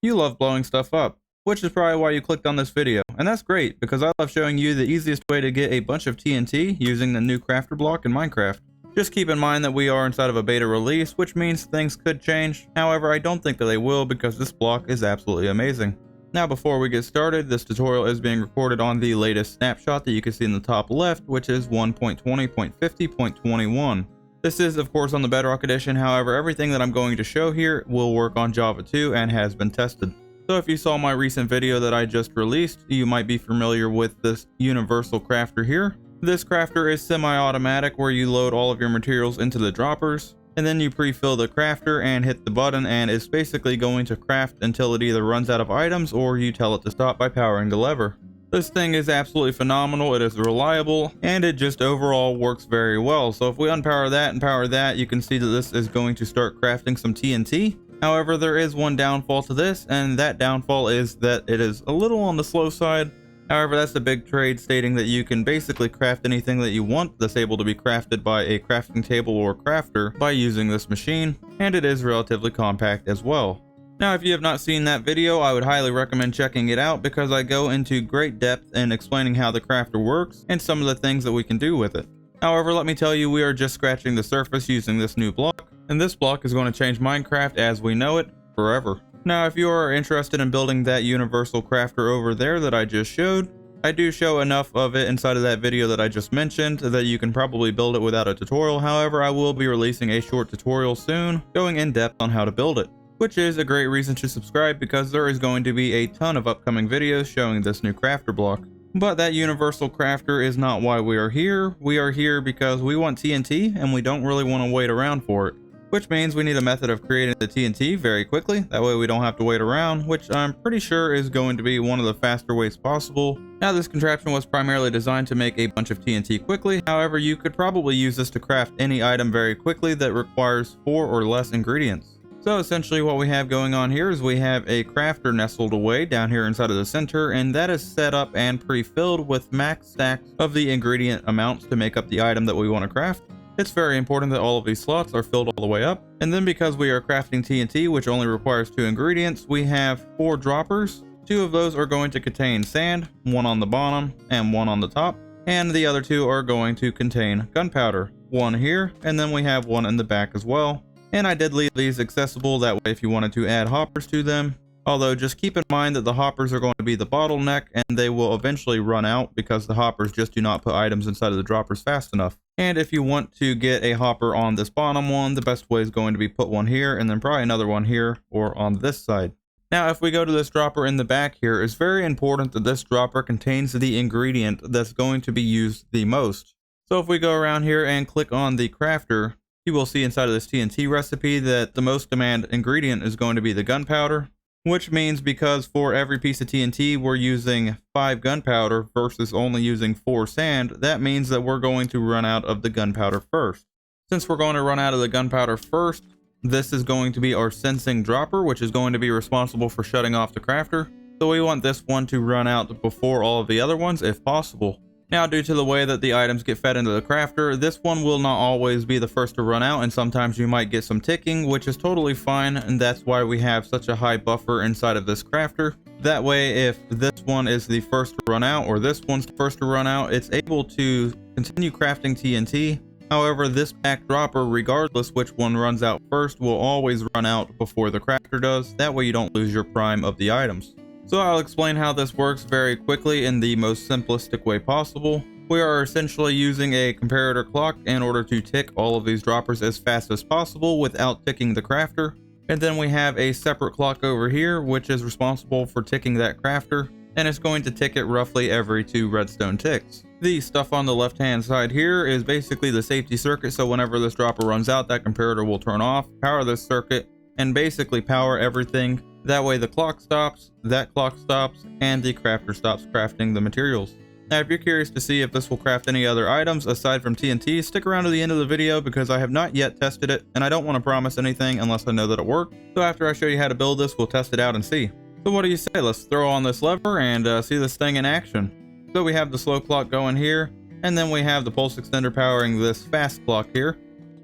You love blowing stuff up, which is probably why you clicked on this video, and that's great because I love showing you the easiest way to get a bunch of TNT using the new crafter block in Minecraft. Just keep in mind that we are inside of a beta release, which means things could change. However, I don't think that they will because this block is absolutely amazing. Now before we get started, this tutorial is being recorded on the latest snapshot that you can see in the top left, which is 1.20.50.21. This is of course on the Bedrock edition, however everything that I'm going to show here will work on Java 2 and has been tested. So if you saw my recent video that I just released, you might be familiar with this universal crafter here. This crafter is semi-automatic where you load all of your materials into the droppers, and then you pre-fill the crafter and hit the button, and it's basically going to craft until it either runs out of items or you tell it to stop by powering the lever. This thing is absolutely phenomenal, it is reliable, and it just overall works very well. So if we unpower that and power that, you can see that this is going to start crafting some TNT. However, there is one downfall to this, and that downfall is that it is a little on the slow side. However, that's a big trade stating that you can basically craft anything that you want that's able to be crafted by a crafting table or crafter by using this machine, and it is relatively compact as well. Now, if you have not seen that video, I would highly recommend checking it out because I go into great depth in explaining how the crafter works and some of the things that we can do with it. However, let me tell you, we are just scratching the surface using this new block, and this block is going to change Minecraft as we know it forever. Now, if you are interested in building that universal crafter over there that I just showed, I do show enough of it inside of that video that I just mentioned that you can probably build it without a tutorial. However, I will be releasing a short tutorial soon going in depth on how to build it, which is a great reason to subscribe because there is going to be a ton of upcoming videos showing this new crafter block. But that universal crafter is not why we are here. We are here because we want TNT and we don't really want to wait around for it. Which means we need a method of creating the TNT very quickly, that way we don't have to wait around, which I'm pretty sure is going to be one of the faster ways possible. Now, this contraption was primarily designed to make a bunch of TNT quickly, however you could probably use this to craft any item very quickly that requires 4 or less ingredients. So essentially what we have going on here is we have a crafter nestled away down here inside of the center, and that is set up and pre-filled with max stacks of the ingredient amounts to make up the item that we want to craft. It's very important that all of these slots are filled all the way up. And then because we are crafting TNT, which only requires 2 ingredients, we have 4 droppers. 2 of those are going to contain sand, 1 on the bottom and 1 on the top. And the other 2 are going to contain gunpowder, 1 here, and then we have 1 in the back as well. And I did leave these accessible, that way if you wanted to add hoppers to them. Although just keep in mind that the hoppers are going to be the bottleneck and they will eventually run out because the hoppers just do not put items inside of the droppers fast enough. And if you want to get a hopper on this bottom one, the best way is going to be put one here and then probably another one here or on this side. Now, if we go to this dropper in the back here, it's very important that this dropper contains the ingredient that's going to be used the most. So if we go around here and click on the crafter, you will see inside of this TNT recipe that the most demand ingredient is going to be the gunpowder. Which means because for every piece of TNT we're using 5 gunpowder versus only using 4 sand, that means that we're going to run out of the gunpowder first. Since we're going to run out of the gunpowder first, this is going to be our sensing dropper, which is going to be responsible for shutting off the crafter. So we want this one to run out before all of the other ones if possible. Now, due to the way that the items get fed into the crafter, this one will not always be the first to run out, and sometimes you might get some ticking, which is totally fine, and that's why we have such a high buffer inside of this crafter. That way, if this one is the first to run out, or this one's the first to run out, it's able to continue crafting TNT. However, this back dropper, regardless which one runs out first, will always run out before the crafter does. That way you don't lose your prime of the items. So I'll explain how this works very quickly in the most simplistic way possible. We are essentially using a comparator clock in order to tick all of these droppers as fast as possible without ticking the crafter. And then we have a separate clock over here which is responsible for ticking that crafter, and it's going to tick it roughly every 2 redstone ticks. The stuff on the left hand side here is basically the safety circuit, so whenever this dropper runs out, that comparator will turn off, power this circuit, and basically power everything. That way the clock stops, that clock stops, and the crafter stops crafting the materials. Now, if you're curious to see if this will craft any other items aside from TNT, stick around to the end of the video because I have not yet tested it, and I don't want to promise anything unless I know that it works. So after I show you how to build this, we'll test it out and see. So what do you say? Let's throw on this lever and see this thing in action. So we have the slow clock going here, and then we have the pulse extender powering this fast clock here.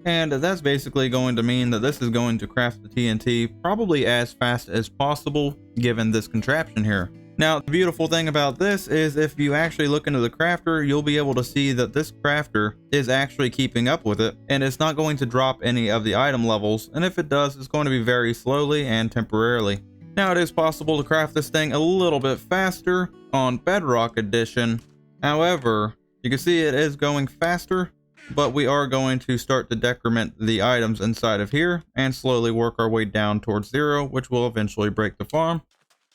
And that's basically going to mean that this is going to craft the TNT probably as fast as possible given this contraption here. Now, the beautiful thing about this is if you actually look into the crafter, you'll be able to see that this crafter is actually keeping up with it, and it's not going to drop any of the item levels, and if it does, it's going to be very slowly and temporarily. Now, it is possible to craft this thing a little bit faster on Bedrock Edition. However, you can see it is going faster, but we are going to start to decrement the items inside of here and slowly work our way down towards 0, which will eventually break the farm.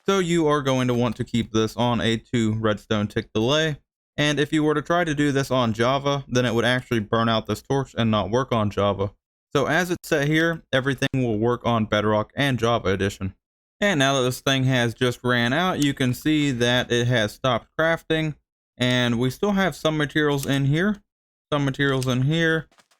So you are going to want to keep this on a 2 redstone tick delay. And if you were to try to do this on Java, then it would actually burn out this torch and not work on Java. So as it's set here, everything will work on Bedrock and Java Edition. And now that this thing has just ran out, you can see that it has stopped crafting. And we still have some materials in here.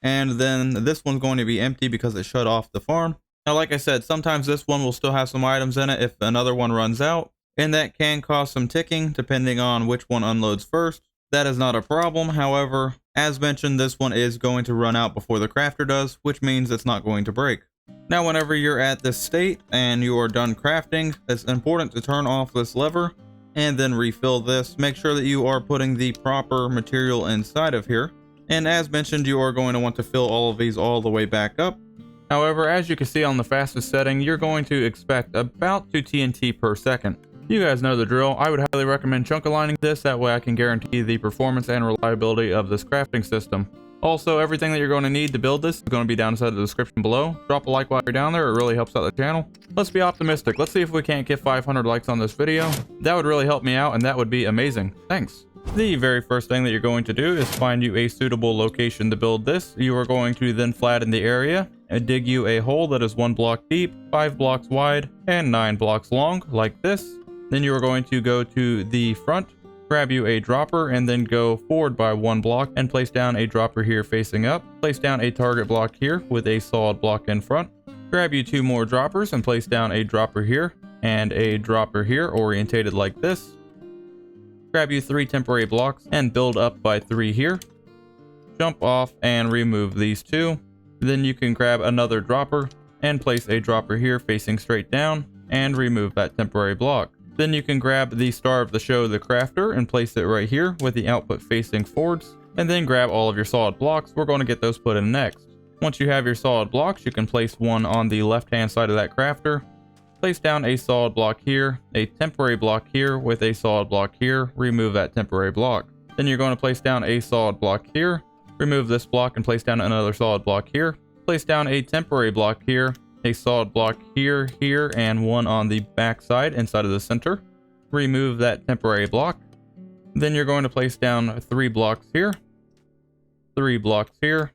And then this one's going to be empty because it shut off the farm. Now, like I said, sometimes this one will still have some items in it if another one runs out, and that can cause some ticking depending on which one unloads first. That is not a problem. However, as mentioned, this one is going to run out before the crafter does, which means it's not going to break. Now, whenever you're at this state and you are done crafting, it's important to turn off this lever and then refill this. Make sure that you are putting the proper material inside of here. And as mentioned, you are going to want to fill all of these all the way back up. However, as you can see on the fastest setting, you're going to expect about 2 TNT per second. You guys know the drill. I would highly recommend chunk aligning this, that way I can guarantee the performance and reliability of this crafting system. Also, everything that you're going to need to build this is going to be down inside the description below. Drop a like while you're down there, it really helps out the channel. Let's be optimistic. Let's see if we can't get 500 likes on this video. That would really help me out and that would be amazing. Thanks. The very first thing that you're going to do is find you a suitable location to build this. You are going to then flatten the area and dig you a hole that is 1 block deep, 5 blocks wide, and 9 blocks long, like this. Then you are going to go to the front, grab you a dropper, and then go forward by 1 block and place down a dropper here facing up. Place down a target block here with a solid block in front. Grab you 2 more droppers and place down a dropper here and a dropper here orientated like this. Grab you 3 temporary blocks and build up by 3 here. Jump off and remove these 2. Then you can grab another dropper and place a dropper here facing straight down and remove that temporary block. Then you can grab the star of the show, the crafter, and place it right here with the output facing forwards. And then grab all of your solid blocks. We're going to get those put in next. Once you have your solid blocks, you can place one on the left hand side of that crafter. Place down a solid block here, a temporary block here with a solid block here, remove that temporary block. Then you're going to place down a solid block here, remove this block and place down another solid block here. Place down a temporary block here, a solid block here, here, and one on the back side inside of the center. Remove that temporary block. Then you're going to place down 3 blocks here, 3 blocks here,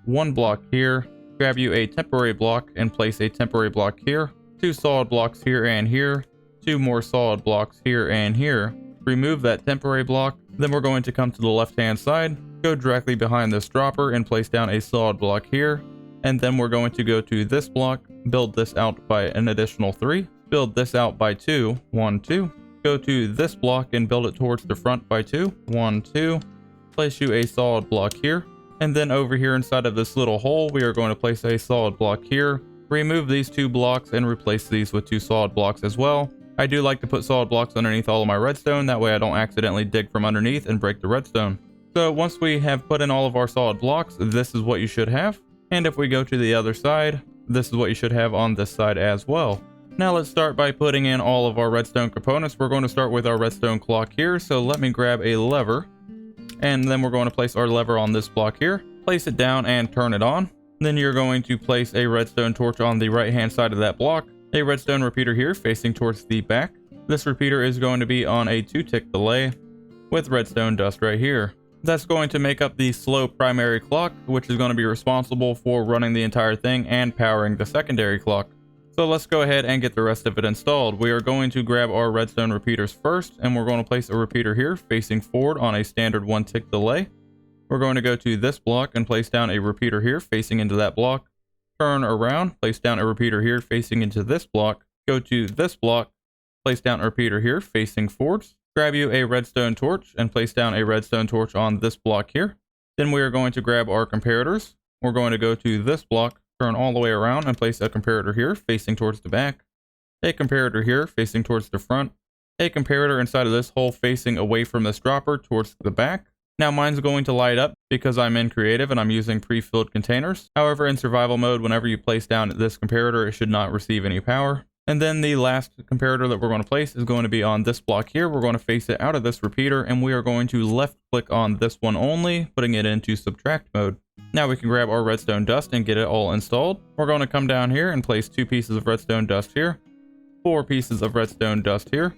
1 block here. Grab you a temporary block and place a temporary block here. 2 solid blocks here and here, 2 more solid blocks here and here. Remove that temporary block. Then we're going to come to the left hand side, go directly behind this dropper and place down a solid block here. And then we're going to go to this block, build this out by an additional 3, build this out by 2, 1, 2. Go to this block and build it towards the front by 2, 1, 2. Place you a solid block here. And then over here inside of this little hole, we are going to place a solid block here. Remove these 2 blocks and replace these with 2 solid blocks as well. I do like to put solid blocks underneath all of my redstone, that way I don't accidentally dig from underneath and break the redstone. So once we have put in all of our solid blocks, this is what you should have. And if we go to the other side, this is what you should have on this side as well. Now let's start by putting in all of our redstone components. We're going to start with our redstone clock here, so let me grab a lever. And then we're going to place our lever on this block here. Place it down and turn it on. Then you're going to place a redstone torch on the right hand side of that block. A redstone repeater here facing towards the back. This repeater is going to be on a 2 tick delay with redstone dust right here. That's going to make up the slow primary clock, which is going to be responsible for running the entire thing and powering the secondary clock. So let's go ahead and get the rest of it installed. We are going to grab our redstone repeaters first, and we're going to place a repeater here facing forward on a standard 1 tick delay. We're going to go to this block and place down a repeater here facing into that block. Turn around, place down a repeater here facing into this block. Go to this block, place down a repeater here facing forwards. Grab you a redstone torch and place down a redstone torch on this block here. Then we are going to grab our comparators. we're going to go to this block, turn all the way around and place a comparator here facing towards the back, a comparator here facing towards the front, a comparator inside of this hole facing away from this dropper towards the back. Now mine's going to light up because I'm in creative and I'm using pre-filled containers. However, in survival mode, whenever you place down this comparator, it should not receive any power. And then the last comparator that we're going to place is going to be on this block here. We're going to face it out of this repeater and we are going to left click on this one only, putting it into subtract mode. Now we can grab our redstone dust and get it all installed. We're going to come down here and place 2 pieces of redstone dust here, 4 pieces of redstone dust here,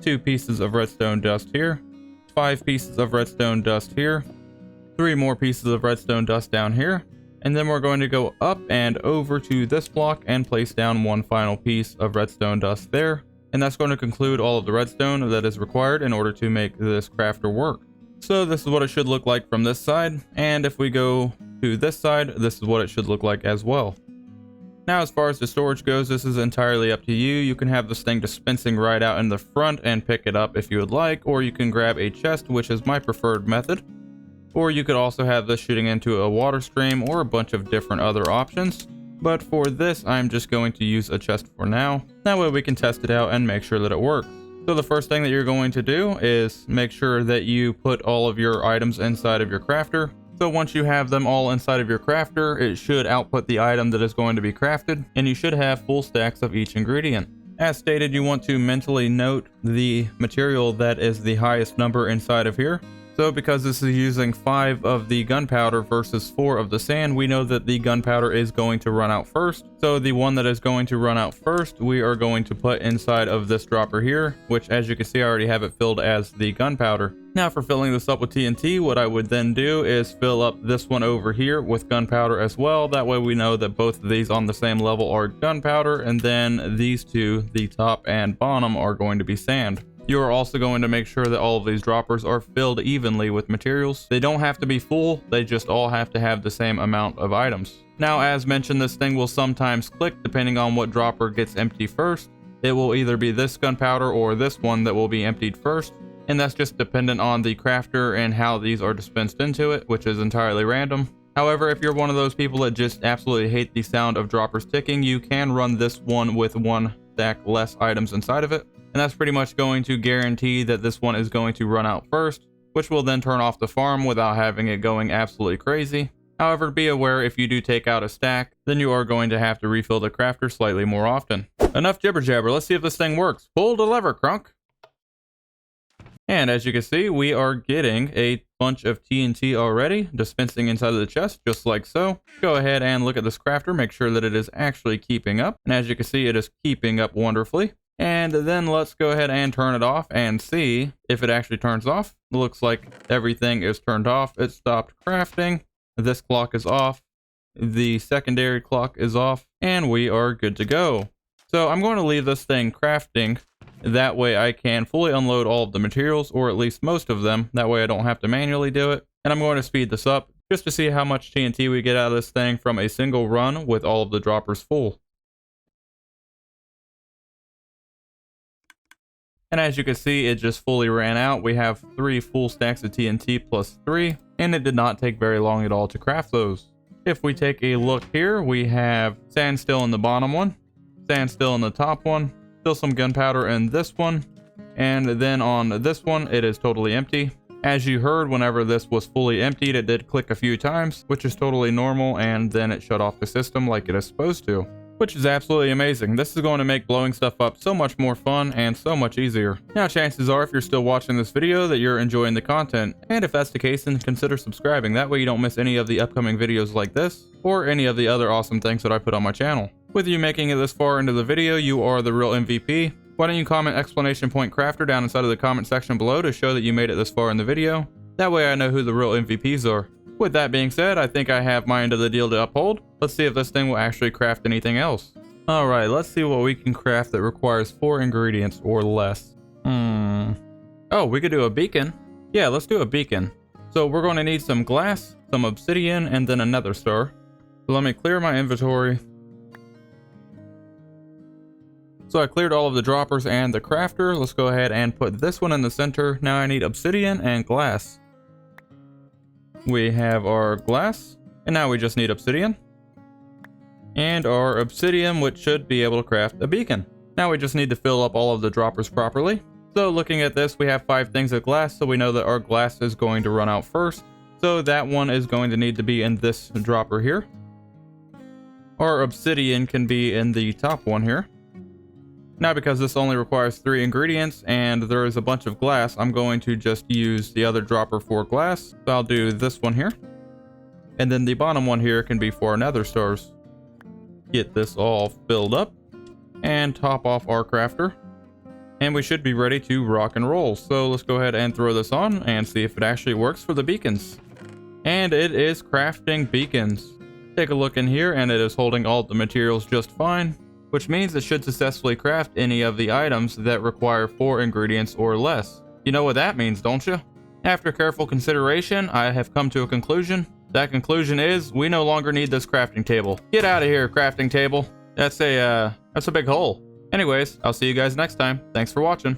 2 pieces of redstone dust here, 5 pieces of redstone dust here, 3 more pieces of redstone dust down here, and then we're going to go up and over to this block and place down 1 final piece of redstone dust there. And that's going to conclude all of the redstone that is required in order to make this crafter work. So this is what it should look like from this side, and if we go to this side, this is what it should look like as well. Now as far as the storage goes, this is entirely up to you. You can have this thing dispensing right out in the front and pick it up if you would like, or you can grab a chest, which is my preferred method. Or you could also have this shooting into a water stream or a bunch of different other options. But for this, I'm just going to use a chest for now. That way we can test it out and make sure that it works. So the first thing that you're going to do is make sure that you put all of your items inside of your crafter. So once you have them all inside of your crafter, it should output the item that is going to be crafted, and you should have full stacks of each ingredient. As stated, you want to mentally note the material that is the highest number inside of here. So because this is using 5 of the gunpowder versus 4 of the sand, we know that the gunpowder is going to run out first. So the one that is going to run out first, we are going to put inside of this dropper here, which as you can see, I already have it filled as the gunpowder. Now for filling this up with TNT, what I would then do is fill up this one over here with gunpowder as well. That way we know that both of these on the same level are gunpowder, and then these two, the top and bottom, are going to be sand. You are also going to make sure that all of these droppers are filled evenly with materials. They don't have to be full, they just all have to have the same amount of items. Now, as mentioned, this thing will sometimes click depending on what dropper gets empty first. It will either be this gunpowder or this one that will be emptied first, and that's just dependent on the crafter and how these are dispensed into it, which is entirely random. However, if you're one of those people that just absolutely hate the sound of droppers ticking, you can run this one with 1 stack less items inside of it. And that's pretty much going to guarantee that this one is going to run out first, which will then turn off the farm without having it going absolutely crazy. However, be aware if you do take out a stack, then you are going to have to refill the crafter slightly more often. Enough jibber jabber, let's see if this thing works. Pull the lever, Crunk. And as you can see, we are getting a bunch of TNT already, dispensing inside of the chest, just like so. Go ahead and look at this crafter, make sure that it is actually keeping up. And as you can see, it is keeping up wonderfully. And then let's go ahead and turn it off and see if it actually turns off. It looks like everything is turned off. It stopped crafting. This clock is off. The secondary clock is off, and we are good to go. So I'm going to leave this thing crafting. That way I can fully unload all of the materials, or at least most of them. That way I don't have to manually do it. And I'm going to speed this up just to see how much TNT we get out of this thing from a single run with all of the droppers full. And as you can see, it just fully ran out. We have 3 full stacks of TNT plus 3, and it did not take very long at all to craft those. If we take a look here, we have sand still in the bottom one, sand still in the top one, still some gunpowder in this one, and then on this one, it is totally empty. As you heard, whenever this was fully emptied, it did click a few times, which is totally normal, and then it shut off the system like it is supposed to. Which is absolutely amazing. This is going to make blowing stuff up so much more fun and so much easier. Now, chances are, if you're still watching this video, that you're enjoying the content. And if that's the case, then consider subscribing. That way you don't miss any of the upcoming videos like this, or any of the other awesome things that I put on my channel. With you making it this far into the video, you are the real MVP. Why don't you comment exclamation point crafter down inside of the comment section below to show that you made it this far in the video. That way I know who the real MVPs are. With that being said, I think I have my end of the deal to uphold. Let's see if this thing will actually craft anything else. Alright, let's see what we can craft that requires 4 ingredients or less. Oh, we could do a beacon. Yeah, let's do a beacon. So we're going to need some glass, some obsidian, and then a nether star. So let me clear my inventory. So I cleared all of the droppers and the crafter. Let's go ahead and put this one in the center. Now I need obsidian and glass. We have our glass, And now we just need obsidian. And our obsidian, which should be able to craft a beacon. Now we just need to fill up all of the droppers properly. So looking at this, we have 5 things of glass, so we know that our glass is going to run out first. So that one is going to need to be in this dropper here. Our obsidian can be in the top one here. Now because this only requires 3 ingredients and there is a bunch of glass, I'm going to just use the other dropper for glass. So I'll do this one here. And then the bottom one here can be for nether stars. Get this all filled up and top off our crafter. And we should be ready to rock and roll. So let's go ahead and throw this on and see if it actually works for the beacons. And it is crafting beacons. Take a look in here and it is holding all the materials just fine, which means it should successfully craft any of the items that require 4 ingredients or less. You know what that means, don't you? After careful consideration, I have come to a conclusion. That conclusion is we no longer need this crafting table. Get out of here, crafting table. That's a big hole. Anyways, I'll see you guys next time. Thanks for watching.